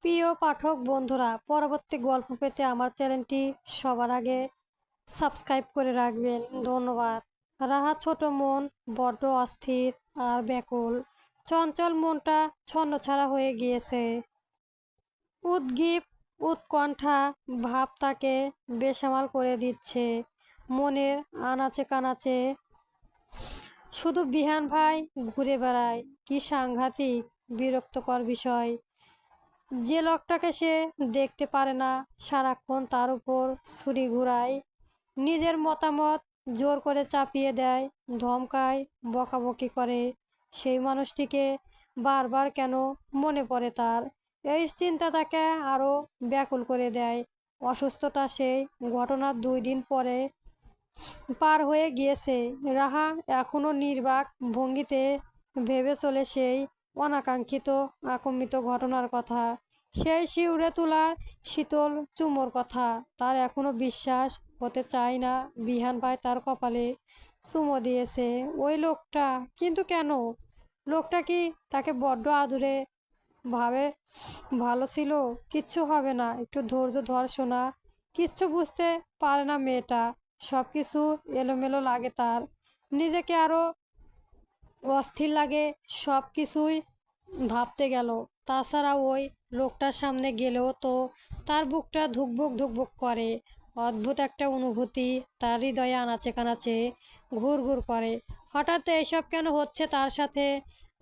প্রিয় পাঠক বন্ধুরা, পরবর্তী গল্প পেতে আমার চ্যানেলটি সবার আগে সাবস্ক্রাইব করে রাখবেন। ধন্যবাদ। রাহা ছোট মন বড্ড অস্থির আর ব্যাকুল। চঞ্চল মনটা ছন্নছাড়া হয়ে গিয়েছে। উদ্গ্রীব উৎকণ্ঠা ভাব তাকে বেসামাল করে দিচ্ছে। মনের আনাচে কানাচে শুধু বিহান ভাই ঘুরে বেড়ায়। কি সাংঘাতিক বিরক্তকর বিষয়! যে লোকটাকে সে দেখতে পারে না, সারাক্ষণ তার উপর ছুরি ঘুরায়, নিজের মতামত জোর করে চাপিয়ে দেয়, ধমকায়, বকাবকি করে, সেই মানুষটিকে বারবার কেন মনে পড়ে তার? এই চিন্তা তাকে আরো ব্যাকুল করে দেয়। অসুস্থতা সেই ঘটনার 2 দিন পরে পার হয়ে গিয়েছে। রাহা এখনো নির্বাক ভঙ্গিতে ভেবে চলে সেই অনাকাঙ্ক্ষিত আকম্মিত ঘটনার কথা, সেই শিউরে তোলা শীতল চুমোর কথা। তার এখনো বিশ্বাস হতে চায় না বিহান ভাই তার কপালে চুমো দিয়েছে। ওই লোকটা কিন্তু কেন? লোকটা কি তাকে বড্ড আদুরে ভাবে ভালো ছিল? কিচ্ছু হবে না, একটু ধৈর্য ধর সোনা। কিচ্ছু বুঝতে পারে না মেয়েটা। সব কিছু এলোমেলো লাগে তার, নিজেকে আরো অস্থির লাগে সব কিছুই ভাবতে গেল। তাছাড়া ওই লোকটার সামনে গেলেও তো তার বুকটা ধুকবুক ধুকবুক করে। অদ্ভুত একটা অনুভূতি তার হৃদয়ে আনাচে কানাচে ঘুর ঘুর করে। হঠাৎ এইসব কেন হচ্ছে তার সাথে?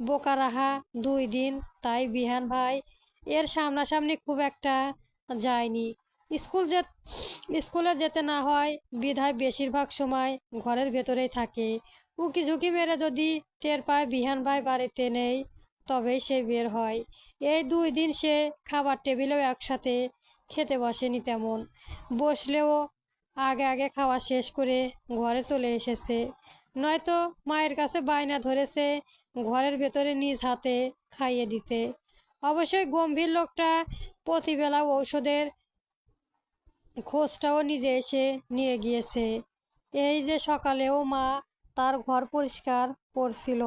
বোকা রাহা 2 দিন, তাই বিহান ভাই এর সামনাসামনি খুব একটা যায়নি। স্কুল স্কুলে যেতে না হয় বিধায় বেশিরভাগ সময় ঘরের ভেতরেই থাকে। উকি ঝুঁকি মেরে যদি টের পায় বিহান ভাই বাড়িতে নেই, তবেই সে বের হয়। এই 2 দিন সে খাবার টেবিলেও একসাথে খেতে বসেনি তেমন। বসলেও আগে আগে খাওয়া শেষ করে ঘরে চলে এসেছে, নয়তো মায়ের কাছে বায়না ধরেছে ঘরের ভেতরে নিজ হাতে খাইয়ে দিতে। অবশ্যই গম্ভীর লোকটা প্রতিবেলা ঔষধের খোঁজটাও নিজে এসে নিয়ে গিয়েছে। এই যে সকালেও মা তার ঘর পরিষ্কার করছিল,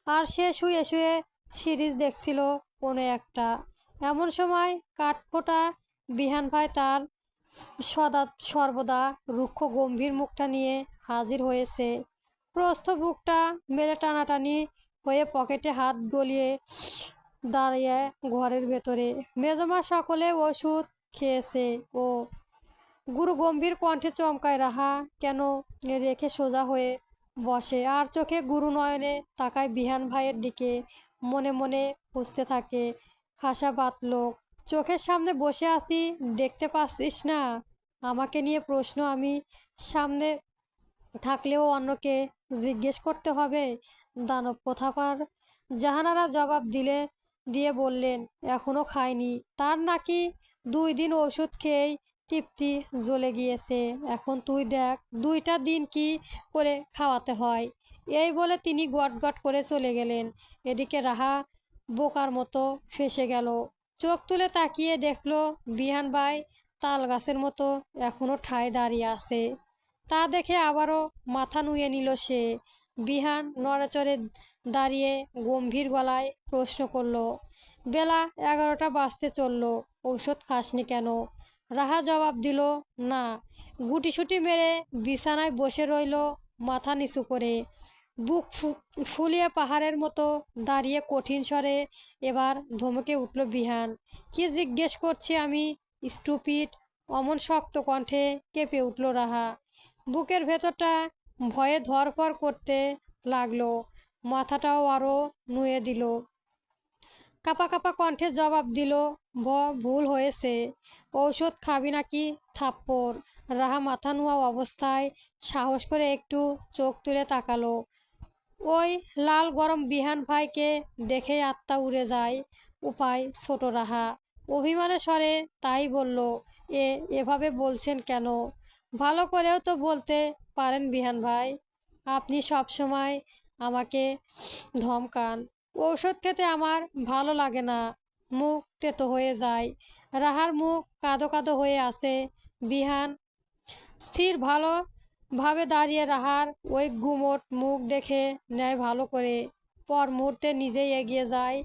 আর সে শুয়ে শুয়ে সিরিজ দেখছিল কোনো একটা। এমন সময় কাঠফোঁটা বিহান ভাই তার সর্বদা রুক্ষ গম্ভীর মুখটা নিয়ে হাজির হয়েছে। প্রস্থ বুকটা মেলে টানাটানি হয়ে পকেটে হাত গলিয়ে দাঁড়িয়ে ঘরের ভেতরে। মেজমা সকলে ওষুধ খেয়েছে। ও গুরু গম্ভীর কণ্ঠে চমকায় রাহা, কেন রেখে সোজা হয়ে বসে আর চোখে গুরু নয়নে তাকায় বিহান ভাইয়ের দিকে। মনে মনে খুঁজতে থাকে, খাসা লোক চোখের সামনে বসে আছি, দেখতে পাচ্ছিস না? আমাকে নিয়ে প্রশ্ন আমি সামনে থাকলেও অন্যকে জিজ্ঞেস করতে হবে? দানব কোথাকার! জাহানারা জবাব দিয়ে বললেন, এখনো খায়নি। তার নাকি 2 দিন ওষুধ খেয়েই তৃপ্তি জ্বলে গিয়েছে। এখন তুই দেখ 2টা দিন কি করে খাওয়াতে হয়। এই বলে তিনি গট গট করে চলে গেলেন। এদিকে রাহা বোকার মতো ফেঁসে গেল। চোখ তুলে তাকিয়ে দেখলো বিহান ভাই তাল গাছের মতো এখনো ঠায় দাঁড়িয়ে আছে। তা দেখে আবারও মাথা নুয়ে নিল সে। বিহান নড়েচড়ে দাঁড়িয়ে গম্ভীর গলায় প্রশ্ন করল, বেলা 11টা বাজতে চলল, ঔষধ খাসনি কেন? রাহা জবাব দিল, না। গুটিসুটি মেরে বিছানায় বসে রইল মাথা নিচু করে, বুক ফুলিয়ে পাহাড়ের মতো দাঁড়িয়ে কঠিন স্বরে এবার ধমকে উঠল বিহান, কি জিজ্ঞেস করছি আমি, স্টুপিড! অমন শক্ত কণ্ঠে কেঁপে উঠল রাহা। বুকের ভেতরটা ভয়ে ধরফর করতে লাগলো, মাথাটাও আরো নুয়ে দিল। কাপা কাপা কণ্ঠে জবাব দিল, ভুল হয়েছে। ঔষধ খাবি নাকি থাপ্পড়? রাহা মাথা নোয়া অবস্থায় সাহস করে একটু চোখ তুলে তাকালো। ওই লাল গরম বিহান ভাইকে দেখেই আত্মা উড়ে যায়। উপায় ছোট রাহা অভিমানের স্বরে তাই বলল, এভাবে বলছেন কেন? ভালো করেও তো বলতে পারেন বিহান ভাই, আপনি সব সময় আমাকে ধমকান। ঔষধ খেতে আমার ভালো লাগে না, মুখ তেতো হয়ে যায়। রাহার মুখ কাঁদো কাঁদো হয়ে আছে। বিহান স্থির ভাবে দাঁড়িয়ে রাহার ওই গুমোট মুখ দেখে নেয় ভালো করে। পর মুহূর্তে নিজেই এগিয়ে যায়,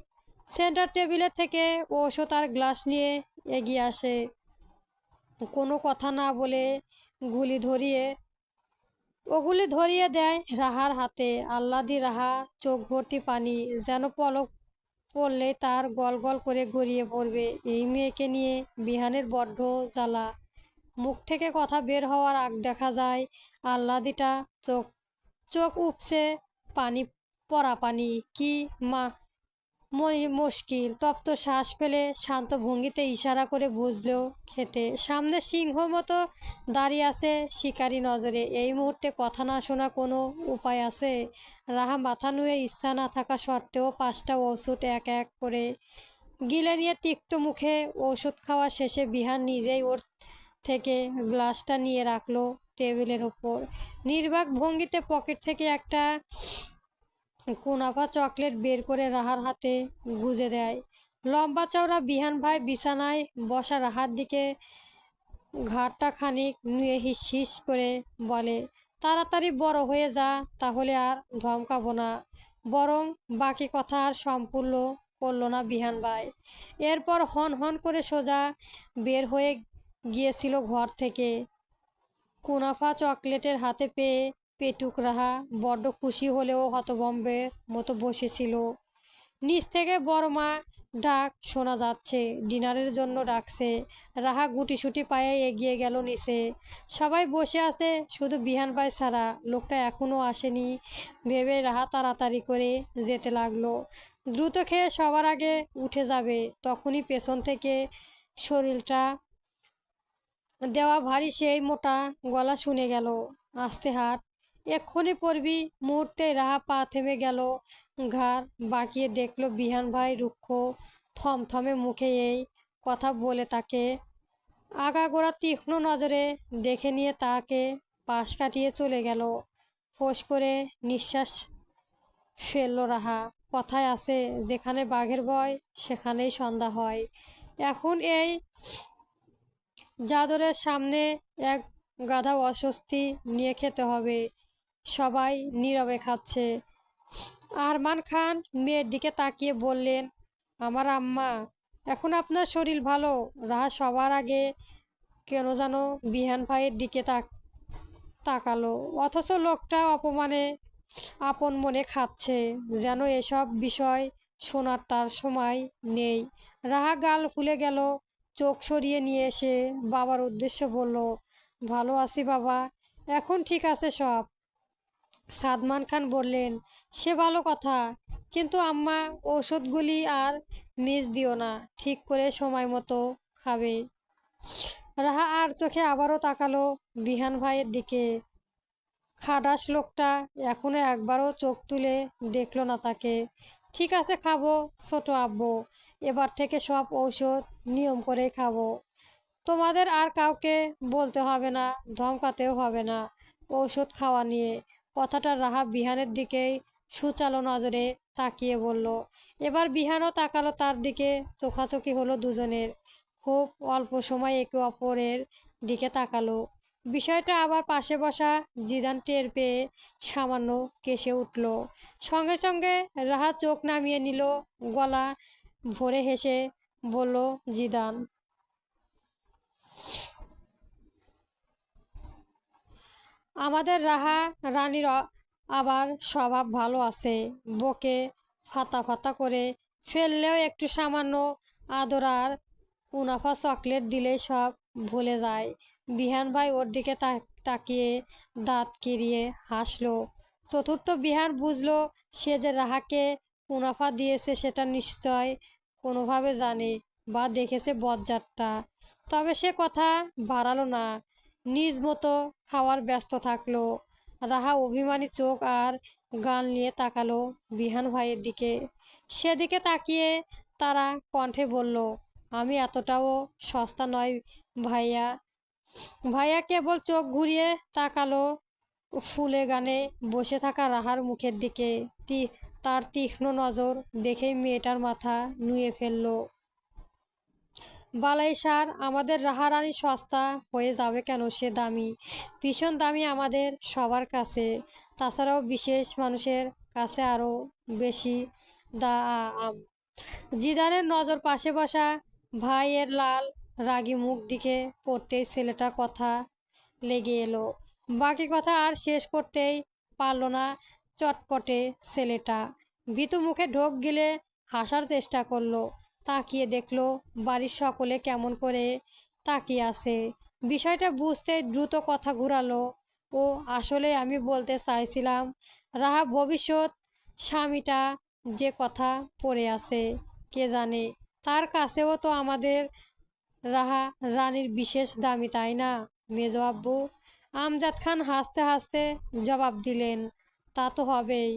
সেন্টার টেবিলের থেকে ঔষধ আর গ্লাস নিয়ে এগিয়ে আসে। কোনো কথা না বলে গুলি ধরিয়ে ওগুলি ধরিয়ে দেয় রাহার হাতে। আহ্লাদি রাহা চোখ ভর্তি পানি, যেন পলক পড়লে তার গল গল করে গড়িয়ে পড়বে। এই মেয়েকে নিয়ে বিহানের বড্ড জ্বালা। মুখ থেকে কথা বের হওয়ার আগ দেখা যায় আহ্লাদিটা চোখ চোখ উপচে পানি, পড়া পানি। কি মা মুশকিল। তপ্ত শ্বাস ফেলে শান্ত ভঙ্গিতে ইশারা করে বুঝলো খেতে। সামনে সিংহ মতো দাঁড়িয়ে আছে শিকারি নজরে। এই মুহূর্তে কথা না শোনা কোনো উপায় আছে? রাহা মাথা নুয়ে ইচ্ছা না থাকা সত্ত্বেও 5টা ওষুধ এক এক করে গিলে নিয়ে তিক্ত মুখে ওষুধ খাওয়া শেষে বিহান নিজেই ওর থেকে গ্লাসটা নিয়ে রাখলো টেবিলের ওপর। নির্বাক ভঙ্গিতে পকেট থেকে একটা কুনাফা চকলেট বের করে রাহার হাতে গুজে দেয়। লম্বা চওড়া বিহান ভাই বিছানায় বসা রাহার দিকে ঘাড়টা খানিক নুয়ে হিস হিস করে বলে, তাড়াতাড়ি বড় হয়ে যা, তাহলে আর ধমকাবো না। বরং বাকি কথা আর সম্পূর্ণ করল না বিহান ভাই। এরপর হন হন করে সোজা বের হয়ে গিয়েছিল ঘর থেকে। কুনাফা চকলেটের হাতে পেয়ে পেটুক রাহা বড্ড খুশি হলেও হতভম্বের মতো বসেছিল। নিচ থেকে বড় মা ডাক শোনা যাচ্ছে, ডিনারের জন্য ডাকছে। রাহা গুটিসুটি পায়ে এগিয়ে গেল নিচে। সবাই বসে আছে, শুধু বিহান ভাই ছাড়া। লোকটা এখনো আসেনি ভেবে রাহা তাড়াতাড়ি করে যেতে লাগলো। দ্রুত খেয়ে সবার আগে উঠে যাবে, তখনই পেছন থেকে শরীরটা দেওয়া ভারী সেই মোটা গলা শুনে গেল, আস্তে হাট, এক্ষুনি পড়বি। মুহূর্তে রাহা পা থেমে গেল। ঘাড় বাঁকিয়ে দেখলো বিহান ভাই রুক্ষ থমথমে মুখে এই কথা বলে তাকে আগাগোড়া তীক্ষ্ণ নজরে দেখে নিয়ে তাকে পাশ কাটিয়ে চলে গেল। ফোঁস করে নিঃশ্বাস ফেলল রাহা। কথায় আছে, যেখানে বাঘের ভয় সেখানেই সন্ধ্যা হয়। এখন এই জাদরের সামনে এক গাধা অস্বস্তি নিয়ে খেতে হবে। সবাই নীরবে খাচ্ছে। আরমান খান মেয়ের দিকে তাকিয়ে বললেন, আমার আম্মা, এখন আপনার শরীর ভালো? রাহা সবার আগে কেন যেন বিহান ভাইয়ের দিকে তাকালো, অথচ লোকটা অপমানে আপন মনে খাচ্ছে, যেন এসব বিষয় শোনার তার সময় নেই। রাহা গাল ফুলে গেল। চোখ সরিয়ে নিয়ে এসে বাবার উদ্দেশ্যে বলল, ভালো আছি বাবা, এখন ঠিক আছে সব। সাদমান খান বললেন, সে ভালো কথা, কিন্তু আম্মা ওষুধগুলি আর মিস দিও না, ঠিক করে সময় মতো খাবে। রাহা আর চোখে আবারও তাকালো বিহান ভাইয়ের দিকে। খাটাস লোকটা এখনো একবারও চোখ তুলে দেখলো না তাকে। ঠিক আছে খাবো ছোট আব্বু, এবার থেকে সব ঔষধ নিয়ম করেই খাবো। তোমাদের আর কাউকে বলতে হবে না, ধমকাতেও হবে না ঔষধ খাওয়া নিয়ে। কথাটা রাহা বিহানের দিকেই সুচালো নজরে তাকিয়ে বলল। এবার বিহানও তাকালো তার দিকে। চোখাচোখি হলো দুজনের। খুব অল্প সময় একে অপরের দিকে তাকালো। বিষয়টা আবার পাশে বসা জিদান টের পেয়ে সামান্য কেসে উঠল। সঙ্গে সঙ্গে রাহা চোখ নামিয়ে নিল। গলা ভরে হেসে বলল, জিদান, আমাদের রাহা রানীর আবার স্বভাব ভালো আছে। বকে ফাতা ফাতা করে ফেললেও একটু সামান্য আদর আর মুনাফা চকলেট দিলেই সব ভুলে যায়। বিহান ভাই ওর দিকে তাকিয়ে দাঁত কিরিয়ে হাসলো। চতুর্থ বিহান বুঝলো সে যে রাহাকে মুনাফা দিয়েছে সেটা নিশ্চয় কোনোভাবে জানে বা দেখেছে বজ্জাতটা। তবে সে কথা বাড়ালো না, নিজ মতো খাওয়ার ব্যস্ত থাকলো। রাহা অভিমানী চোখ আর গাল নিয়ে তাকালো বিহান ভাইয়ের দিকে। সেদিকে তাকিয়ে তারা কণ্ঠে বলল, আমি এতটাও সস্তা নয় ভাইয়া। ভাইয়া কেবল চোখ ঘুরিয়ে তাকালো ফুলে গানে বসে থাকা রাহার মুখের দিকে। তার তীক্ষ্ণ নজর দেখেই মেয়েটার মাথা নুয়ে ফেলল। বালাই সার, আমাদের রাহারানী সস্তা হয়ে যাবে কেন? সে দামি, ভীষণ দামি আমাদের সবার কাছে। তাছাড়াও বিশেষ মানুষের কাছে আরও বেশি দাম। জিদানের নজর পাশে বসা ভাইয়ের লাল রাগী মুখ দিকে পড়তেই ছেলেটার কথা লেগে এলো। বাকি কথা আর শেষ করতেই পারল না চটপটে ছেলেটা। ভীতু মুখে ঢোক গিলে হাসার চেষ্টা করলো। তাকিয়ে দেখলো বাড়ির সকলে কেমন করে তাকিয়ে আছে। বিষয়টা বুঝতেই দ্রুত কথা ঘুরালো। ও আসলে আমি বলতে চাইছিলাম, রাহা ভবিষ্যৎ স্বামীটা যে কথা পড়ে আছে, কে জানে তার কাছেও তো আমাদের রাহা রানীর বিশেষ দামি, তাই না মেজো আব্বু? আমজাদ খান হাসতে হাসতে জবাব দিলেন, তা তো হবেই।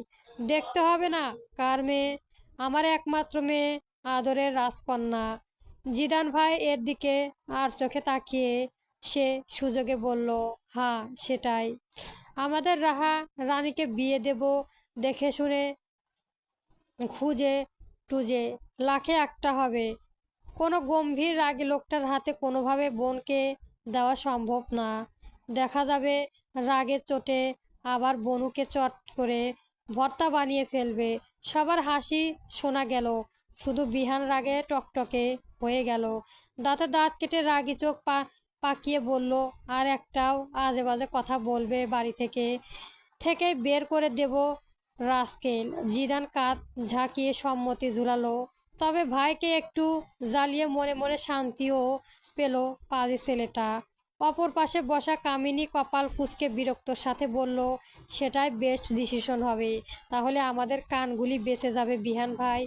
দেখতে হবে না কার মেয়ে? আমার একমাত্র মেয়ে, আদরের রাজকন্যা। জিদান ভাই এর দিকে আর চোখে তাকিয়ে সে সুযোগে বলল, হ্যাঁ সেটাই। আমাদের রাহা রানীকে বিয়ে দেব দেখে শুনে, খুঁজে টুজে লাখে একটা হবে। কোনো গম্ভীর রাগী লোকটার হাতে কোনোভাবে বোনকে দেওয়া সম্ভব না। দেখা যাবে রাগের চোটে আবার বনুকে চট করে ভর্তা বানিয়ে ফেলবে। সবার হাসি শোনা গেল, শুধু বিহান রাগে টকটকে হয়ে গেল। দাঁতে দাঁত কেটে রাগী চোখ পাকিয়ে বলল, আর একটাও আজে বাজে কথা বলবে বাড়ি থেকে থেকে বের করে দেব রাস্কেল। জিদান কাঁধ ঝাঁকিয়ে সম্মতি ঝুলালো। তবে ভাইকে একটু জ্বালিয়ে মনে মনে শান্তিও পেল পাজি ছেলেটা। অপর পাশে বসা কামিনী কপাল কুঁচকে বিরক্তর সাথে বলল, সেটাই বেস্ট ডিসিশন হবে। তাহলে আমাদের কানগুলি বেঁচে যাবে বিহান ভাই।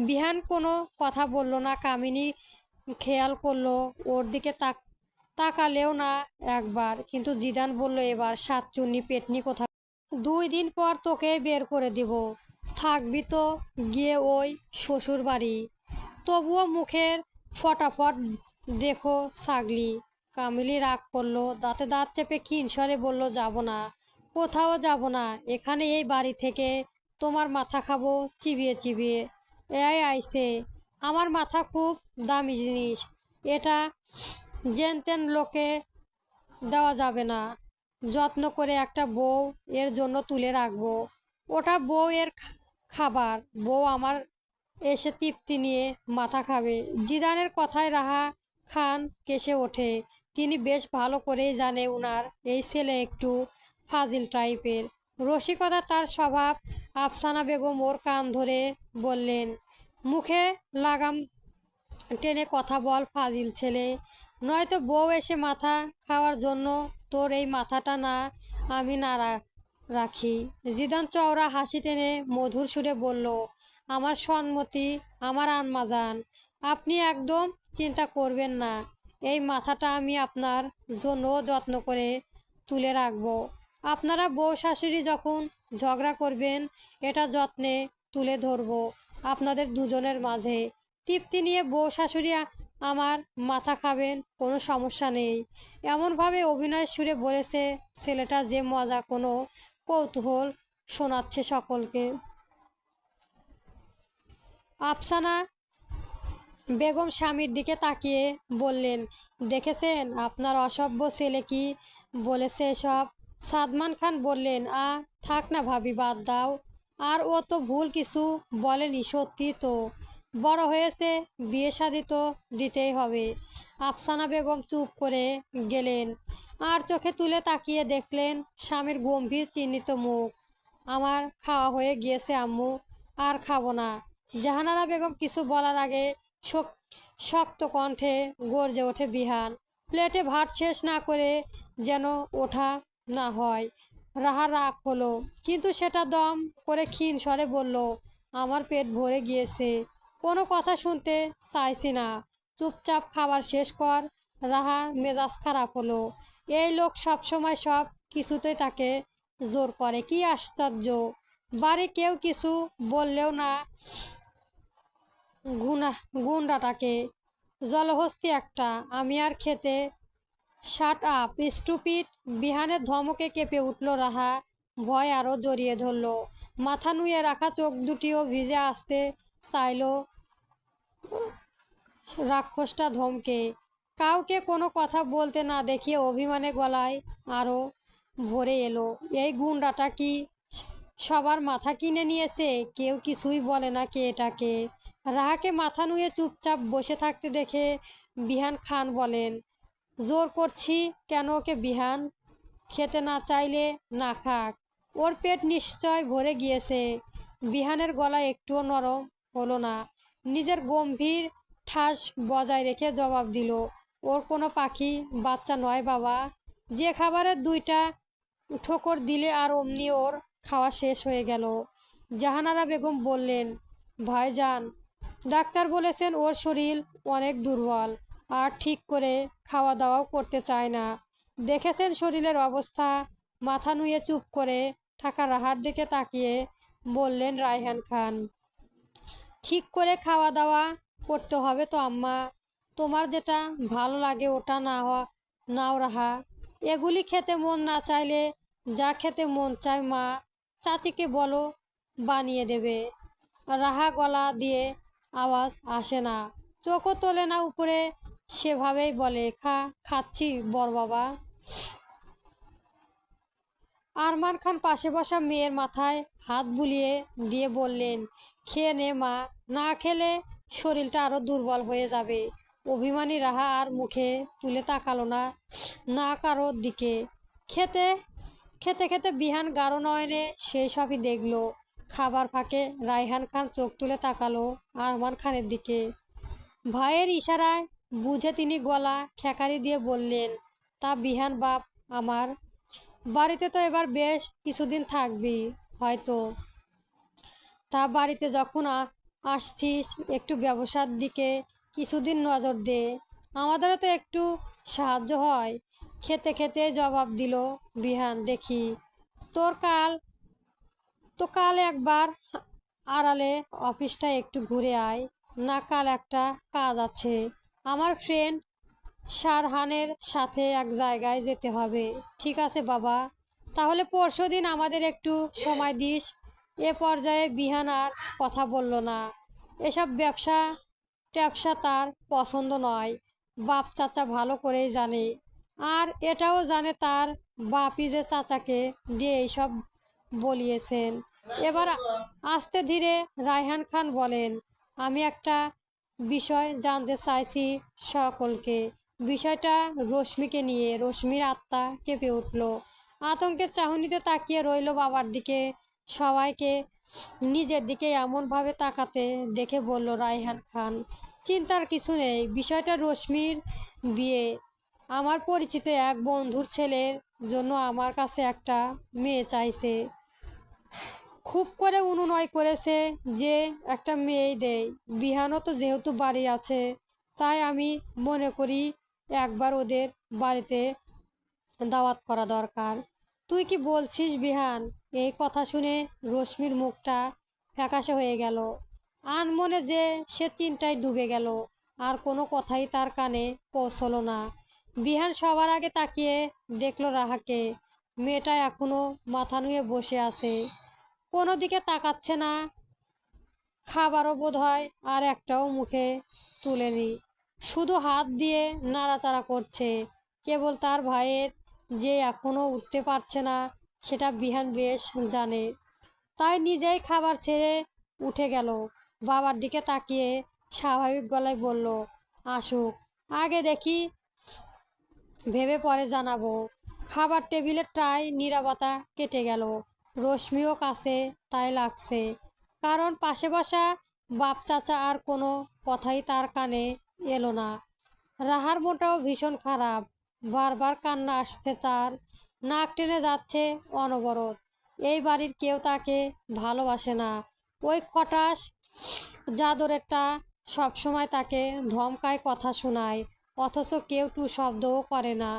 বিহান কোনো কথা বলল না। কামিনী খেয়াল করলো ওর দিকে তাকালেও না একবার। কিন্তু জিদান বলল, এবার সাতচুন্নি পেটনি কোথা, 2 দিন পর তোকে বের করে দিব। থাকবি তো গিয়ে ওই শ্বশুর বাড়ি। তবুও মুখের ফটাফট দেখো ছাগলি। কামিলি রাগ করলো, দাঁতে দাঁত চেপে ক্ষীণ স্বরে বলল, যাব না, কোথাও যাব না। এখানে এই বাড়ি থেকে তোমার মাথা খাবো চিবিয়ে চিবিয়ে। এই আইছে, আমার মাথা খুব দামি জিনিস, এটা জেনতেন লোকে দেওয়া যাবে না। যত্ন করে একটা বউ এর জন্য তুলে রাখবো। ওটা বউ এর খাবার, বউ আমার এসে তৃপ্তি নিয়ে মাথা খাবে। জিদানের কথায় রাহা খান কেসে ওঠে। তিনি বেশ ভালো করেই জানে উনার এই ছেলে একটু ফাজিল টাইপের। রসিকতা তার স্বভাব। আফসানা বেগম ওর কান ধরে বললেন, মুখে লাগাম টেনে কথা বল ফাজিল ছেলে, নয়তো বউ এসে মাথা খাওয়ার জন্য তোর এই মাথাটা না আমি না রাখি। জিদান চওড়া হাসি টেনে মধুর সুরে বলল, আমার সম্মতি আমার আম্মাজান, আপনি একদম চিন্তা করবেন না। এই মাথাটা আমি আপনার জন্য যত্ন করে তুলে রাখবো। আপনারা বউ শাশুড়ি যখন ঝগড়া করবেন, এটা যত্নে তুলে ধরবো আপনাদের দুজনের মাঝে। তৃপ্তি নিয়ে বউ শাশুড়ি আমার মাথা খাবেন, কোনো সমস্যা নেই। এমনভাবে অভিনয়ের সুরে বলেছে ছেলেটা যে মজা কোনো কৌতূহল শোনাচ্ছে সকলকে। আফসানা বেগম স্বামীর দিকে তাকিয়ে বললেন, দেখেছেন আপনার অসভ্য ছেলে কি বলেছে সব? সাদমান খান বললেন, থাক না ভাবি, বাদ দাও। আর ও তো ভুল কিছু বলেনি, সত্যি তো বড় হয়েছে, বিয়ে শাদী তো দিতেই হবে। আফসানা বেগম চুপ করে গেলেন, আর চোখে তুলে তাকিয়ে দেখলেন স্বামীর গম্ভীর চিহ্নিত মুখ। আমার খাওয়া হয়ে গিয়েছে আম্মু, আর খাবো না। জাহানারা বেগম কিছু বলার আগে শক্ত কণ্ঠে গর্জে ওঠে বিহান। প্লেটে ভাত শেষ না করে যেন ওঠা না হয়। রাহা রাগ হলো, কিন্তু সেটা দম করে ক্ষীণ স্বরে বলল, আমার পেট ভরে গিয়েছে, কোনো কথা শুনতে চাইছি না, চুপচাপ খাবার শেষ কর। রাহার মেজাজ খারাপ হলো। এই লোক সবসময় সব কিছুতেই তাকে জোর করে, কি আশ্চর্য। বাড়ি কেউ কিছু বললেও না গুন্ডাটাকে, জলহস্তি একটা। আমি আর খেতে, শাট আপ স্টুপিড। বিহানের ধমকে কেঁপে উঠল রাহা। ভয় আরও জড়িয়ে ধরল। মাথা নুয়ে রাখা চোখ দুটিও ভিজে আসতে চাইল রাক্ষসটা ধমকে। কাউকে কোনো কথা বলতে না দেখিয়ে অভিমানে গলায় আরও ভরে এলো, এই গুন্ডাটা কি সবার মাথা কিনে নিয়েছে? কেউ কিছুই বলে না কে এটাকে। রাহাকে মাথা নুয়ে চুপচাপ বসে থাকতে দেখে বিহান খান বলেন, জোর করছি কেন ওকে বিহান? খেতে না চাইলে না খাক, ওর পেট নিশ্চয় ভরে গিয়েছে। বিহানের গলা একটুও নরম হলো না, নিজের গম্ভীর ঠাস বজায় রেখে জবাব দিল, ওর কোনো পাখি বাচ্চা নয় বাবা। যে খাবারের 2টা ঠোকর দিলে আর অমনি ওর খাওয়া শেষ হয়ে গেল। জাহানারা বেগম বললেন, ভাইজান, ডাক্তার বলেছেন ওর শরীর অনেক দুর্বল আর ঠিক করে খাওয়া দাওয়াও করতে চায় না। দেখেছেন শরীরের অবস্থা? মাথা নুয়ে চুপ করে থাকা রাহার দিকে তাকিয়ে বললেন রায়হান খান, ঠিক করে খাওয়া দাওয়া করতে হবে তো আম্মা। তোমার যেটা ভালো লাগে ওটা নাও রাহা। এগুলি খেতে মন না চাইলে যা খেতে মন চায় মা চাচিকে বলো, বানিয়ে দেবে। রাহা গলা দিয়ে আওয়াজ আসে না, চোখও তোলে না উপরে, সেভাবেই বলে, খাচ্ছি বড় বাবা। আরমান খান পাশে বসা মেয়ের মাথায় হাত বুলিয়ে দিয়ে বললেন, খেয়ে নে মা, না খেলে শরীরটা আরো দুর্বল হয়ে যাবে। অভিমানী রাহা আর মুখে তুলে তাকালো না, না কারোর দিকে। খেতে খেতে খেতে বিহান গাঢ় নয়নে সেই সবই দেখলো। খাবার ফাঁকে রায়হান খান চোখ তুলে তাকালো আরমান খানের দিকে। ভাইয়ের ইশারায় বুঝে তিনি গলা খেকারি দিয়ে বললেন, তা বিহান বাপ আমার, বাড়িতে তো এবার বেশ কিছুদিন থাকবি হয়তো। তা বাড়িতে যখন আসছিস একটু ব্যবসার দিকে কিছুদিন নজর দে, আমাদেরও তো একটু সাহায্য হয়। খেতে খেতে জবাব দিল বিহান, দেখি তোর কাল একবার আড়ালে অফিসটা একটু ঘুরে আয় না, কাল একটা কাজ আছে, আমার ফ্রেন্ড শারহানের সাথে এক জায়গায় যেতে হবে। ঠিক আছে বাবা, তাহলে পরশুদিন আমাদের একটু সময় দিস। এ পর্যায়ে বিহান আর কথা বলল না। এসব ব্যবসা ট্যাবসা তার পছন্দ নয়, বাপ চাচা ভালো করেই জানে। আর এটাও জানে তার বাপই যে চাচাকে দিয়ে এইসব বলিয়েছেন। এবার আস্তে ধীরে রায়হান খান বলেন, আমি একটা বিষয় জানতে চাইছি সকলকে। বিষয়টা রশ্মিকে নিয়ে। রশ্মির আত্মা কেঁপে উঠল, আতঙ্কের চাহনিতে তাকিয়ে রইল বাবার দিকে। সবাইকে নিজের দিকে এমনভাবে তাকাতে দেখে বলল রায়হান খান, চিন্তার কিছু নেই, বিষয়টা রশ্মির বিয়ে। আমার পরিচিত এক বন্ধুর ছেলের জন্য আমার কাছে একটা মেয়ে চাইছে, খুব করে অনুনয় করেছে যে একটা মেয়েই দেয়। বিহানও তো যেহেতু বাড়ি আছে, তাই আমি মনে করি একবার ওদের বাড়িতে দাওয়াত করা দরকার। তুই কি বলছিস বিহান? এই কথা শুনে রশ্মির মুখটা ফ্যাকাশে হয়ে গেল। আনমনে যে সে চিন্তায় ডুবে গেল, আর কোনো কথাই তার কানে পৌঁছলো না। বিহান সবার আগে তাকিয়ে দেখল রাহাকে। মেয়েটা এখনো মাথা নুয়ে বসে আছে, কোনো দিকে তাকাচ্ছে না, খাবারও বোধ হয় আর একটাও মুখে তুলেনি, শুধু হাত দিয়ে নাড়াচাড়া করছে। কেবল তার ভাইয়ের যে এখনো উঠতে পারছে না সেটা বিহান বেশ জানে। তাই নিজেই খাবার ছেড়ে উঠে গেল, বাবার দিকে তাকিয়ে স্বাভাবিক গলায় বলল, আসুক আগে দেখি, ভেবে পরে জানাবো। খাবার টেবিলের প্রায় নীরবতা কেটে গেল। রশ্মিও কাছে তাই লাগছে, কারণ পাশে বসা বাপ চাচা আর কোনো কথাই তার কানে এলো না। রাহার মনটাও ভীষণ খারাপ, বারবার কান্না আসছে তার, নাক টেনে যাচ্ছে অনবরত। এই বাড়ির কেউ তাকে ভালোবাসে না। ওই খটাস জাদরেরটা সবসময় তাকে ধমকায়, কথা শোনায়, অথচ কেউ টু শব্দও করে না।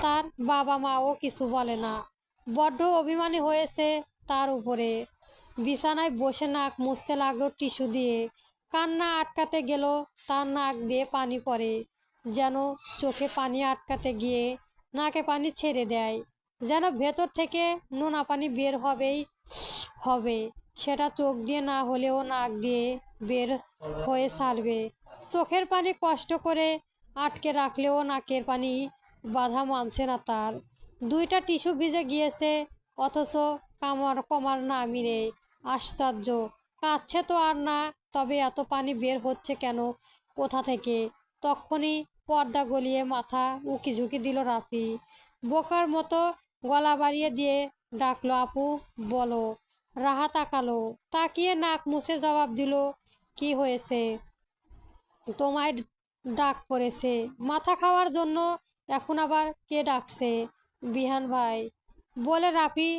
তার বাবা মাও কিছু বলে না। বড্ড অভিমানী হয়েছে তার উপরে। বিছানায় বসে নাক মুছতে লাগলো টিস্যু দিয়ে। কান্না আটকাতে গেল, তার নাক দিয়ে পানি পড়ে, যেন চোখে পানি আটকাতে গিয়ে নাকে পানি ছেড়ে দেয়, যেন ভেতর থেকে নোনা পানি বের হবেই হবে। সেটা চোখ দিয়ে না হলেও নাক দিয়ে বের হয়ে ছাড়বে। চোখের পানি কষ্ট করে আটকে রাখলেও নাকের পানি বাধা মানছে না তার। 2টা টিস্যু ভিজে গিয়েছে, অথচ কমার নামই নেই। আশ্চর্য, কাচ্ছে তো আর না, তবে এত পানি বের হচ্ছে কেন, কোথা থেকে? তখনই পর্দা গলিয়ে মাথা উকি ঝুঁকি দিল রাফি। বোকার মতো গলা বাড়িয়ে দিয়ে ডাকলো, আপু বলো। রাহা তাকালো, তাকিয়ে নাক মুছে জবাব দিল, কি হয়েছে? তোমায় ডাক পড়েছে মাথা খাওয়ার জন্য। এখন আবার কে ডাকছে? বিহান ভাই, বলে রাফি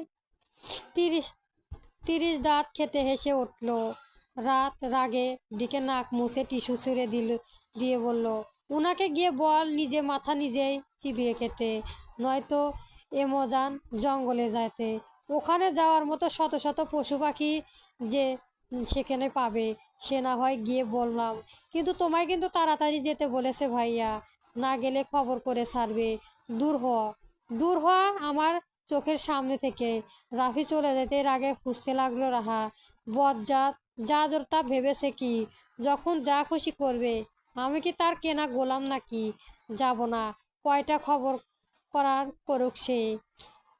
30 30 দাঁত খেতে হেসে উঠল। রাত রাগে দিকে নাক মুছে টিস্যু ছিঁড়ে দিয়ে বলল, উনাকে গিয়ে বল নিজে মাথা নিজেই চিবিয়ে খেতে, নয়তো এমজান জঙ্গলে যাইতে। ওখানে যাওয়ার মতো শত শত পশু পাখি যে সেখানে পাবে, সে না হয় গিয়ে বললাম, কিন্তু তোমায় কিন্তু তাড়াতাড়ি যেতে বলেছে ভাইয়া, না গেলে খবর করে ছাড়বে। দূর হ, দূর হ আমার চোখের সামনে থেকে। রাফি চলে যেতে আগে খুঁজতে লাগলো রাহা। বজ্জাত, যা তা ভেবেছে কি যখন যা খুশি করবে? আমি কি তার কেনা গোলাম নাকি? যাব না, কয়টা খবর করার করুক সে।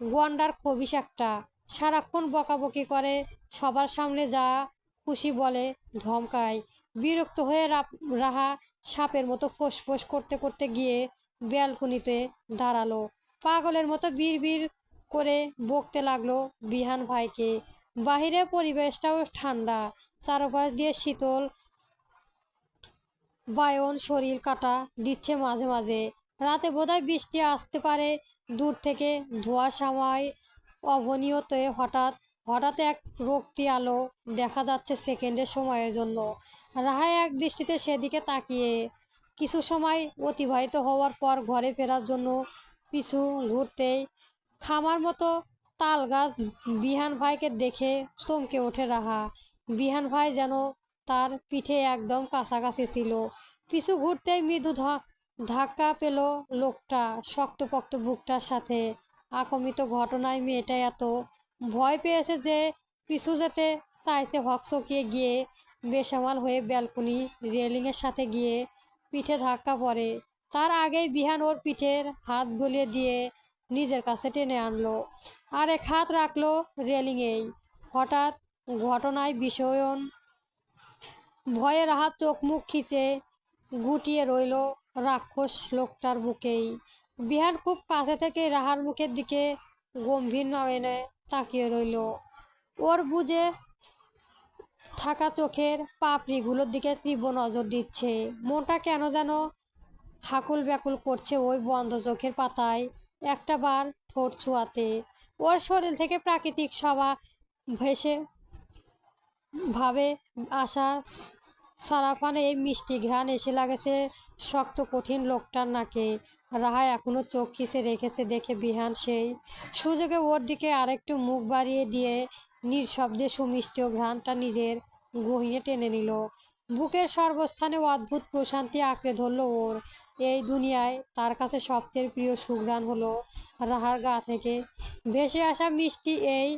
গন্ডার খবিস একটা, সারাক্ষণ বকাবকি করে, সবার সামনে যা খুশি বলে, ধমকায়। বিরক্ত হয়ে রাহা সাপের মতো ফোঁস করতে করতে গিয়ে ব্যালকনিতে দাঁড়ালো। পাগলের মতো বিড় করে বকতে লাগলো বিহান ভাইকে। বাহিরে পরিবেশটাও ঠান্ডা, চারপাশ দিয়ে শীতল বায়ন শরীর কাটা দিচ্ছে মাঝে মাঝে। রাতে বোধহয় বৃষ্টি আসতে পারে। দূর থেকে ধোঁয়াশাময় অবনীয়তে হঠাৎ হঠাৎ এক রক্তি আলো দেখা যাচ্ছে সেকেন্ডের সময়ের জন্য। রাহা এক দৃষ্টিতে সেদিকে তাকিয়ে কিছু সময় অতিবাহিত হওয়ার পর ঘরে ফেরার জন্য পিছু ঘুরতেই খামার মতো তাল গাছ বিহান ভাইকে দেখে চমকে ওঠে রাহা। বিহান ভাই যেন তার পিঠে একদম কাছাকাছি ছিল। পিছু ঘুরতেই মৃদু ধাক্কা পেল লোকটা শক্তপোক্ত বুকটার সাথে। আকমিত ঘটনায় মেয়েটা এত ভয় পেয়েছে যে পিছু যেতে চাইছে, হকচকিয়ে গিয়ে বেসামাল হয়ে ব্যালকনি রেলিংয়ের সাথে গিয়ে পিঠে ধাক্কা পড়ে। তার আগেই বিহান ওর পিঠের হাত গলিয়ে দিয়ে নিজের কাছে টেনে আনলো, আর এক হাত রাখলো রেলিংয়েই। হঠাৎ ঘটনায় বিষয়ন ভয়ে রাহাত চোখ মুখ খিচে গুটিয়ে রইল রাক্ষস লোকটার বুকেই। বিহান খুব কাছে থেকে রাহার মুখের দিকে গম্ভীর নয়নে তাকিয়ে রইল। ওর বুঝে থাকা চোখের পাপড়িগুলোর দিকে তীব্র নজর দিচ্ছে। মনটা কেন যেন হাকুল ব্যাকুল করছে ওই বন্ধ চোখের পাতায় একটা বার ঠোঁট ছোঁয়াতে। ওর শরীর থেকে প্রাকৃতিক শোভা ভেসে ভাবে আসার সারাফানে এই মিষ্টি ঘ্রাণ এসে লাগেছে শক্ত কঠিন লোকটার নাকে। রাহা এখনো চোখ খিচে রেখেছে দেখে বিহান সেই সুযোগে ওর দিকে আরেকটু মুখ বাড়িয়ে দিয়ে নিঃশব্দে সুমিষ্ট ঘ্রাণটা নিজের গহীনে টেনে নিল। বুকের সর্বস্থানে অদ্ভুত প্রশান্তি আঁকড়ে ধরল ওর। এই দুনিয়ায় তার কাছে সবচেয়ে প্রিয় সুঘ্রাণ হলো রাহার গা থেকে ভেসে আসা মিষ্টি এই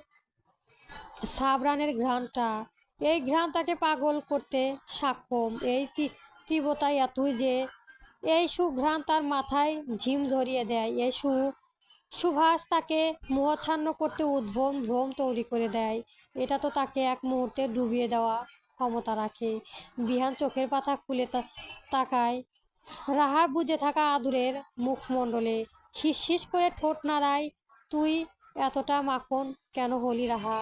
সাবরানের ঘ্রাণটা। এই ঘ্রাণ তাকে পাগল করতে সক্ষম। এই তীব্রতাই এতই যে এই সুঘ্রাণ তার মাথায় ঝিম ধরিয়ে দেয়। এই সুভাষ তাকে মোহাচ্ছন্ন করতে উদ্ভ্রম ভ্রম তৈরি করে দেয়। এটা তো তাকে এক মুহূর্তে ডুবিয়ে দেওয়া ক্ষমতা রাখে। বিহান চোখের পাতা খুলে তাকায় রাহার বুঝে থাকা আদুরের মুখমণ্ডলে। হিস করে ঠোঁট নাড়ায়, তুই এতটা মাখন কেন হলি রাহা?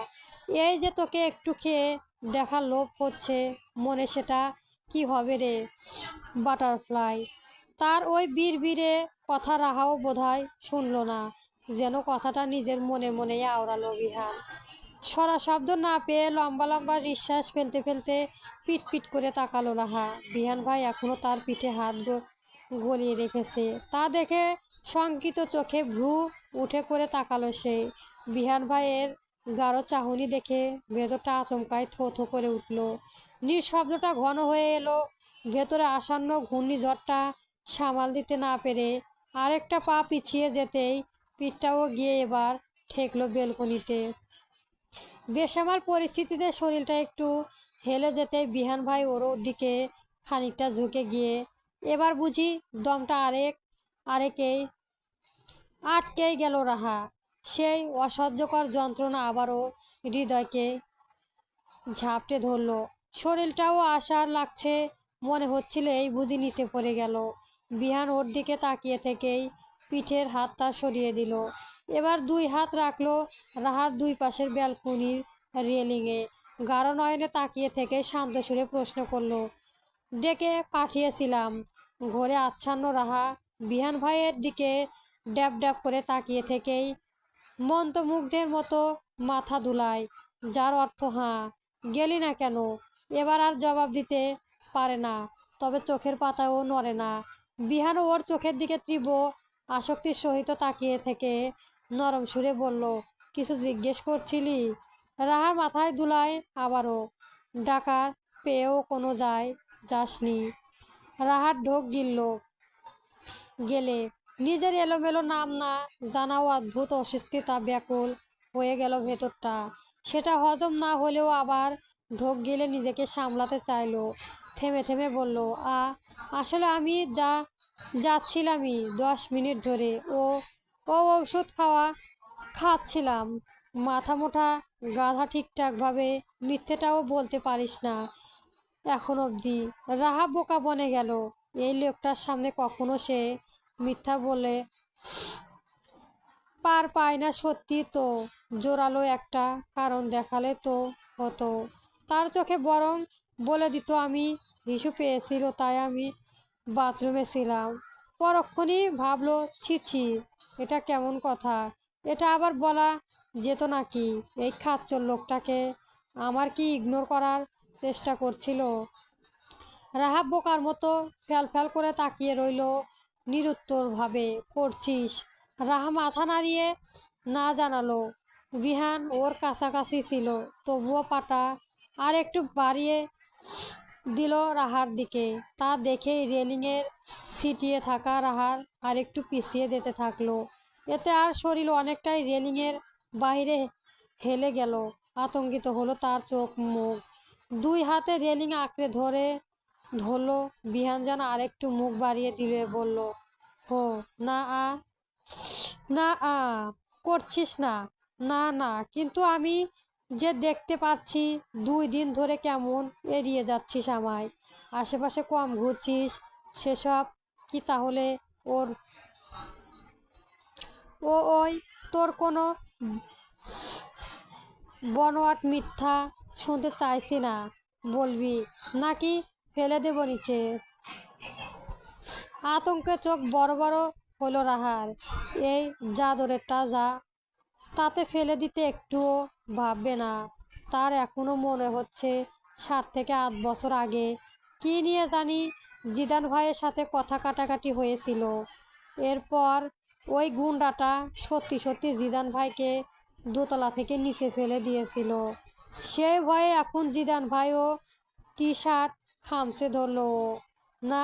এই যে তোকে একটু খেয়ে দেখার লোভ হচ্ছে মনে, সেটা কি হবে রে বাটারফ্লাই? তার ওই বিড়বিড়ে কথা রাহাও বোধহয় শুনল না, যেন কথাটা নিজের মনে মনেই আওড়ালো বিহান। সরা শব্দ না পেয়ে লম্বা লম্বা নিঃশ্বাস ফেলতে ফেলতে পিট করে তাকালো রাহা। বিহান ভাই এখনো তার পিঠে হাত গলিয়ে রেখেছে। তা দেখে শঙ্কিত চোখে ভ্রু উঠে করে তাকালো সে। বিহান ভাইয়ের গাঢ় চাহনি দেখে ভেতরটা আচমকায় থো থো করে উঠল। নিঃশব্দটা ঘন হয়ে এলো। ভেতরে আসন্ন ঘূর্ণিঝড়টা সামাল দিতে না পেরে আরেকটা পা পিছিয়ে যেতেই পিঠটাও গিয়ে এবার ঠেকলো বেলকনিতে। বেসামাল পরিস্থিতিতে শরীরটা একটু হেলে যেতে বিহান ভাই ওর দিকে খানিকটা ঝুঁকে গিয়ে এবার বুঝি দমটা আরেকেই আটকেই গেল রাহা। সেই অসহ্যকর যন্ত্রণা আবারও হৃদয়কে ঝাপটে ধরলো। শরীরটাও আশার লাগছে, মনে হচ্ছিল এই বুঝি নিচে পড়ে গেল। বিহান ওর দিকে তাকিয়ে থেকেই পিঠের হাতটা সরিয়ে দিল। এবার দুই হাত রাখলো রাহার দুই পাশের ব্যালকনির রেলিংয়ে। গাঢ় নয়নে তাকিয়ে থেকে শান্ত সুরে প্রশ্ন করলো, ডেকে পাঠিয়েছিলাম? ঘরে আচ্ছন্ন রাহা বিহান ভাইয়ের দিকে ড্যাব ড্যাব করে তাকিয়ে থেকেই মন্ত্রমুগ্ধের মতো মাথা দুলায়, যার অর্থ হাঁ। গেলি না কেন? এবার আর জবাব দিতে পারে না, তবে চোখের পাতাও নড়ে না। বিহান ওর চোখের দিকে তীব্র আসক্তির সহিত তাকিয়ে থেকে নরম সুরে বলল, কিছু জিজ্ঞেস করছিলি? রাহার মাথায় দুলায় আবারও। ডাকার পেয়েও কোনো যাসনি। রাহার ঢোক গিলল। গেলে নিজের এলোমেলো নাম না জানাও অদ্ভুত অস্বস্তিতা ব্যাকুল হয়ে গেল ভেতরটা। সেটা হজম না হলেও আবার ঢোক গেলে নিজেকে সামলাতে চাইলো। থেমে থেমে বলল, আসলে আমি যাচ্ছিলামই 10 মিনিট ধরে। ও ও ঔষধ খাচ্ছিলাম। মাথা মোটা গাধা, ঠিকঠাকভাবে মিথ্যেটাও বলতে পারিস না এখন অবধি। রাহা বোকা বনে গেল। এই লোকটার সামনে কখনো সে মিথ্যা বলে পার পায় না। সত্যি তো জোরালো একটা কারণ দেখালে তো হতো। তার চোখে বরং বলে দিত, আমি হিসু পেয়েছিল তাই আমি বাথরুমে ছিলাম। পরক্ষণই ভাবলো, ছি ছি, এটা কেমন কথা? এটা আবার বলা যেত নাকি? এই খাচ্চর লোকটাকে আমার কি ইগনোর করার চেষ্টা করছিল? রাহাব বোকার মতো ফ্যাল ফ্যাল করে তাকিয়ে রইল নিরুত্তরভাবে। করছিস? রাহা মাথা নাড়িয়ে না জানালো। বিহান ওর কাছাকাছি ছিল, তবুও পাটা আর একটু বাড়িয়ে দিল রাহার দিকে। তা দেখেই রেলিংয়ের ছিটিয়ে থাকা রাহার আর একটু পিছিয়ে যেতে থাকলো। এতে আর শরীর অনেকটাই রেলিংয়ের বাইরে হেলে গেল। আতঙ্কিত হলো তার চোখ মুখ। দুই হাতে রেলিং আঁকড়ে ধরলো বিহান যেন আরেকটু মুখ বাড়িয়ে দিলে বলল, হো না না করছিস না? না না, কিন্তু আমি যে দেখতে পাচ্ছি 2 দিন ধরে কেমন এড়িয়ে যাচ্ছিস আমায়, আশেপাশে কম ঘুরছিস। সেসব কি তাহলে ওর ও ওই তোর কোনো বনওয়াট মিথ্যা শুনতে চাইছি না? বলবি নাকি ফেলে দেব নিচে? আতঙ্কে চোখ বড় বড় হলো রাহার। এই জাদরেরটা যা, তাতে ফেলে দিতে একটুও ভাববে না। তার এখনো মনে হচ্ছে 7 থেকে 8 বছর আগে কি নিয়ে জানি জিদান ভাইয়ের সাথে কথা কাটাকাটি হয়েছিল। এরপর ওই গুন্ডাটা সত্যি সত্যি জিদান ভাইকে দোতলা থেকে নিচে ফেলে দিয়েছিল। সেই ভয়ে এখন জিদান ভাইও টি শার্ট খামচে ধরলো। না,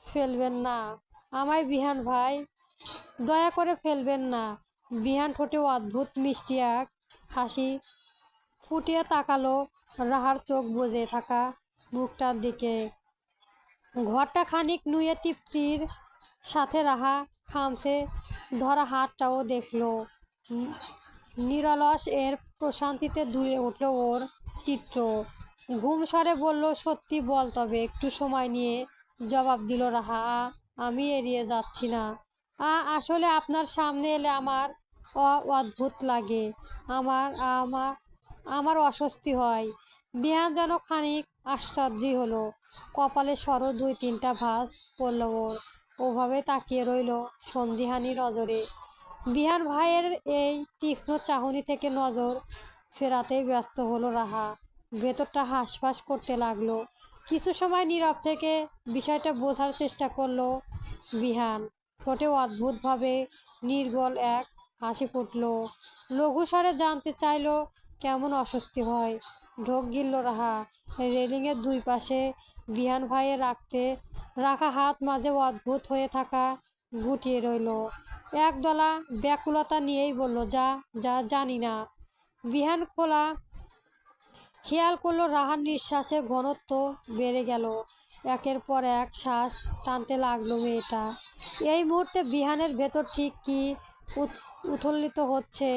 ফেলবেন না আমায় বিহান ভাই, দয়া করে ফেলবেন না। বিহান ঠোঁটে অদ্ভুত মিষ্টি এক হাসি ফুটিয়ে তাকালো রাহার চোখ বুজে থাকা মুখটার দিকে। ঘরটা খানিক নুয়ে তৃপ্তির সাথে রাহা খামছে ধরা হাতটাও দেখলো। নিরলস এর প্রশান্তিতে দুলে উঠল ওর চিত্র। ঘুম স্বরে বলল, সত্যি বল তবে। একটু সময় নিয়ে জবাব দিল রাহা, আমি এড়িয়ে যাচ্ছি না। আসলে আপনার সামনে এলে আমার অদ্ভুত লাগে। আমার আমার আমার অস্বস্তি হয়। বিহান যেন খানিক আশ্চর্য হলো। কপালে সরো 2-3টা ভাঁজ পড়ল ওর। ওভাবে তাকিয়ে রইল সন্ধিহানি নজরে। বিহান ভাইয়ের এই তীক্ষ্ণ চাহনি থেকে নজর ফেরাতেই ব্যস্ত হলো রাহা। ভেতরটা হাঁসফাঁস করতে লাগলো। কিছু সময় নীরব থেকে বিষয়টা বোঝার চেষ্টা করলো বিহান। ঠোঁটে অদ্ভুতভাবে নির্গল এক হাসি ফুটল। লঘু স্বরে জানতে চাইলো কেমন অস্বস্তি হয়। ঢোক গিলল রাহা। রেলিংয়ের দুই পাশে বিহান ভাইয়ের রাখা হাত মাঝে অদ্ভুত হয়ে থাকা গুটিয়ে রইল। একদলা ব্যাকুলতা নিয়েই বলল, যা যা জানি না। বিহান খেয়াল করলো রাহার নিঃশ্বাসের ঘনত্ব বেড়ে গেল। একের পর এক শ্বাস টানতে লাগলো মেয়েটা। এই মুহূর্তে বিহানের ভেতর ঠিক কি উথলিত হচ্ছে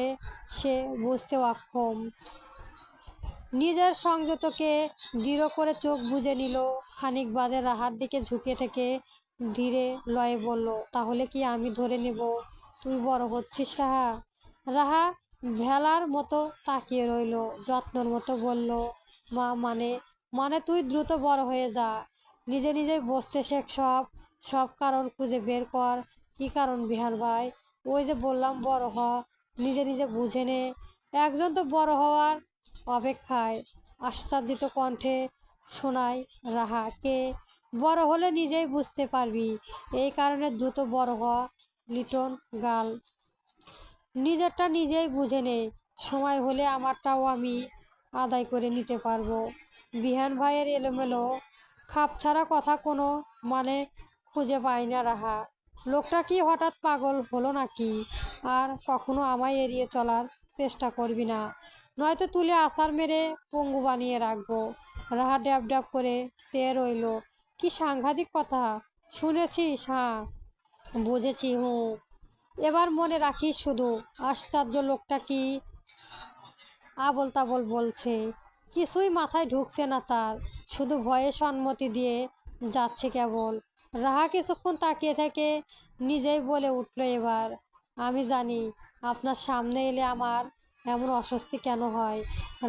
সে বুঝতে অক্ষম। নিজের সংযতকে দৃঢ় করে চোখ বুজে নিল। খানিক বাদে রাহার দিকে ঝুঁকে থেকে ধীরে লয়ে বলল, তাহলে কি আমি ধরে নেব তুই বড় হচ্ছিস রাহা? রাহা ভেলার মতো তাকিয়ে রইল, যত্নর মতো বলল, মা মানে মানে তুই দ্রুত বড় হয়ে যা, নিজে নিজেই বসতে শেখ, সব সব কারণ খুঁজে বের কর। কি কারণ বিহান ভাই? ওই যে বললাম বড় হ, নিজে নিজে বুঝে নে। একজন তো বড় হওয়ার অপেক্ষায়। আশ্চর্যিত কণ্ঠে শোনায় রাহা, কে? বড় হলে নিজেই বুঝতে পারবি, এই কারণে দ্রুত বড় হ লিটন গার্ল। নিজেরটা নিজেই বুঝে নে, সময় হলে আমারটাও আমি আদায় করে নিতে পারবো। বিহান ভাইয়ের এলোমেলো খাপছাড়া কথা কোনো মানে খুঁজে পায় না রাহা। লোকটা কি হঠাৎ পাগল হলো নাকি? আর কখনো আমায় এড়িয়ে চলার চেষ্টা করবি না, নয়তো তুলে আছাড় মেরে পঙ্গু বানিয়ে রাখবো। রাহা ড্যাব ড্যাব করে চেয়ে রইল। কি সাংঘাতিক কথা শুনেছিস? হ্যাঁ বুঝেছি, হুঁ। এবার মনে রাখিস শুধু। আশ্চর্য, লোকটা কি আবল তাবল বলছে, কিছুই মাথায় ঢুকছে না তার, শুধু ভয়ে সম্মতি দিয়ে যাচ্ছে কেবল। রাহা কিছুক্ষণ তাকিয়ে থেকে নিজেই বলে উঠল এবার, আমি জানি আপনার সামনে এলে আমার এমন অস্বস্তি কেন হয়।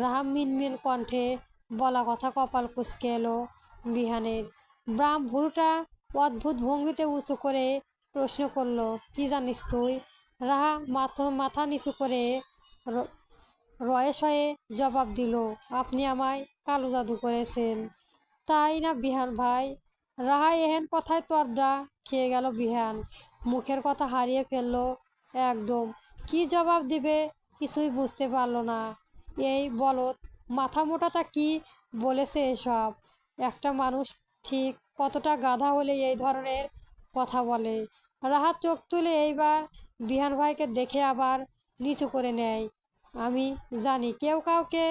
রাহা মিনমিন কণ্ঠে বলা কথা কপাল কুঁচকে এলো বিহানের। ব্রাম ভুরুটা অদ্ভুত ভঙ্গিতে উঁচু করে প্রশ্ন করলো, কি জানিস তুই? রাহা মাথা নিচু করে রয়ে শয়ে জবাব দিল, আপনি আমায় কালো জাদু করেছেন। তাই না বিহান ভাই? রাহা এহেন কথায় তরজা খেয়ে গেল বিহান, মুখের কথা হারিয়ে ফেলল একদম। কি জবাব দিবে কিছুই বুঝতে পারল না। এই বলদ মাথা মোটাটা কি বলেছে এসব? একটা মানুষ ঠিক কতটা গাধা হলে এই ধরনের কথা বলে? রাহা চোখ তুলে এইবার বিহান ভাইকে দেখে আবার নিচু করে নেয়। আমি জানি কেউ কাউকে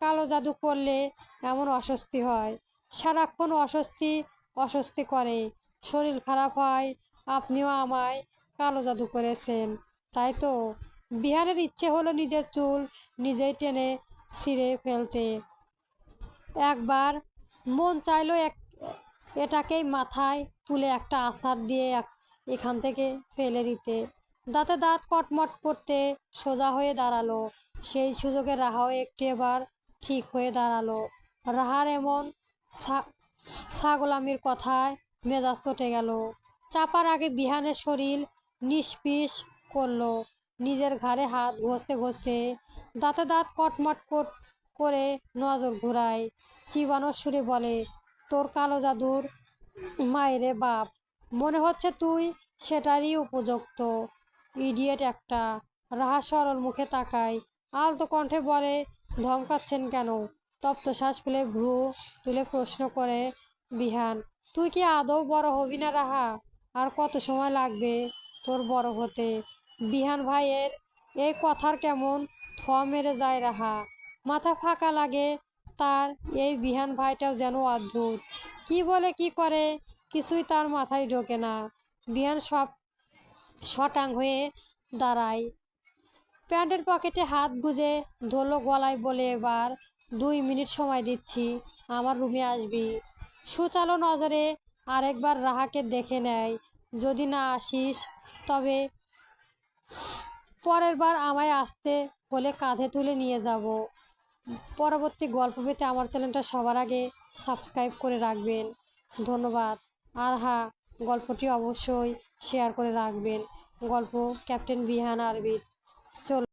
কালো জাদু করলে এমন অস্বস্তি হয়, সারাক্ষণ অস্বস্তি অস্বস্তি করে, শরীর খারাপ হয়। আপনিও আমায় কালো জাদু করেছেন, তাই তো? বিহারের ইচ্ছে হলো নিজের চুল নিজেই টেনে ছিঁড়ে ফেলতে। একবার মন চাইলো এটাকেই মাথায় তুলে একটা আছাড় দিয়ে এখান থেকে ফেলে দিতে। দাঁতে দাঁত কটমট করতে সোজা হয়ে দাঁড়ালো। সেই সুযোগে রাহাও একটু এবার ঠিক হয়ে দাঁড়ালো। রাহার এমন ছাগলামির কথায় মেজাজ চটে গেল। চাপার আগে বিহানের শরীর নিষ্পিস করলো, নিজের ঘাড়ে হাত ঘষতে ঘষতে দাঁতে দাঁত কটমট করে নজর ঘুরায়। চিবানোর সুরে বলে, তোর কালো জাদুর মায়েরে বাপ, মনে হচ্ছে তুই সেটারই উপযুক্ত। ইডিয়েট একটা। রাহা সরল মুখে তাকায়, আলতো কণ্ঠে বলে, ধমকাচ্ছেন কেন? তপ্ত শ্বাস ফেলে ভ্রু তুলে প্রশ্ন করে বিহান, তুই কি আদৌ বড় হবি না রাহা? আর কত সময় লাগবে তোর বড় হতে? বিহান ভাইয়ের এই কথার কেমন থ মেরে যায় রাহা, মাথা ফাঁকা লাগে তার। এই বিহান ভাইটাও যেন অদ্ভুত, কি বলে কি করে কিছুই তার মাথায় ঢোকে না। বিহান সব শটাং হয়ে দাঁড়ায়, প্যান্টের পকেটে হাত গুজে ধরলো গলায়, বলে, এবার 2 মিনিট সময় দিচ্ছি, আমার রুমে আসবি। সুচালো নজরে আরেকবার রাহাকে দেখে নেয়, যদি না আসিস তবে পরের বার আমায় আসতে হলে কাঁধে তুলে নিয়ে যাব। পরবর্তী গল্প পেতে আমার চ্যানেলটা সবার আগে সাবস্ক্রাইব করে রাখবেন, ধন্যবাদ। আর হ্যাঁ, গল্পটি অবশ্যই শেয়ার করে রাখবেন। গল্প ক্যাপ্টেন বিহান আরবিদ। চল।